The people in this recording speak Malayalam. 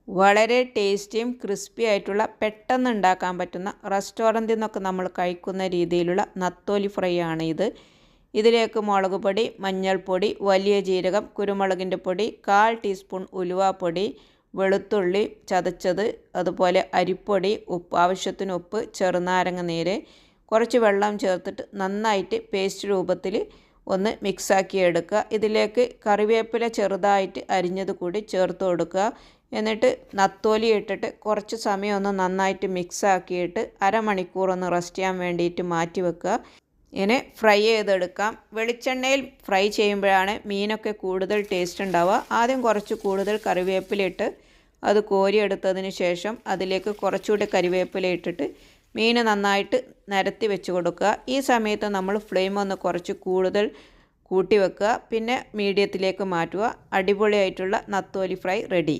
വളരെ ടേസ്റ്റിയും ക്രിസ്പി ആയിട്ടുള്ള പെട്ടെന്ന് ഉണ്ടാക്കാൻ പറ്റുന്ന റെസ്റ്റോറൻറ്റിൽ നിന്നൊക്കെ നമ്മൾ കഴിക്കുന്ന രീതിയിലുള്ള നത്തോലി ഫ്രൈ ആണ് ഇത്. ഇതിലേക്ക് മുളക് പൊടി, മഞ്ഞൾപ്പൊടി, വലിയ ജീരകം, കുരുമുളകിൻ്റെ പൊടി, 1/4 ടീസ്പൂൺ ഉലുവാപ്പൊടി, വെളുത്തുള്ളി ചതച്ചത്, അതുപോലെ അരിപ്പൊടി, ഉപ്പ് ആവശ്യത്തിന് ഉപ്പ്, ചെറുനാരങ്ങ നീര്, കുറച്ച് വെള്ളം ചേർത്തിട്ട് നന്നായിട്ട് പേസ്റ്റ് രൂപത്തിൽ ഒന്ന് മിക്സാക്കി എടുക്കുക. ഇതിലേക്ക് കറിവേപ്പില ചെറുതായിട്ട് അരിഞ്ഞത് കൂടി ചേർത്ത് കൊടുക്കുക. എന്നിട്ട് നത്തോലി ഇട്ടിട്ട് കുറച്ച് സമയം ഒന്ന് നന്നായിട്ട് മിക്സാക്കിയിട്ട് അരമണിക്കൂർ ഒന്ന് റെസ്റ്റ് ചെയ്യാൻ വേണ്ടിയിട്ട് മാറ്റി വെക്കുക. ഇങ്ങനെ ഫ്രൈ ചെയ്തെടുക്കാം. വെളിച്ചെണ്ണയിൽ ഫ്രൈ ചെയ്യുമ്പോഴാണ് മീനൊക്കെ കൂടുതൽ ടേസ്റ്റ് ഉണ്ടാവുക. ആദ്യം കുറച്ച് കൂടുതൽ കറിവേപ്പില ഇട്ട് അത് കോരിയെടുത്തതിന് ശേഷം അതിലേക്ക് കുറച്ചുകൂടി കറിവേപ്പില ഇട്ടിട്ട് മീൻ നന്നായിട്ട് നിരത്തി വെച്ച് കൊടുക്കുക. ഈ സമയത്ത് നമ്മൾ ഫ്ലെയിം ഒന്ന് കുറച്ച് കൂടുതൽ കൂട്ടി വെക്കുക. പിന്നെ മീഡിയത്തിലേക്ക് മാറ്റുക. അടിപൊളിയായിട്ടുള്ള നത്തോലി ഫ്രൈ റെഡി.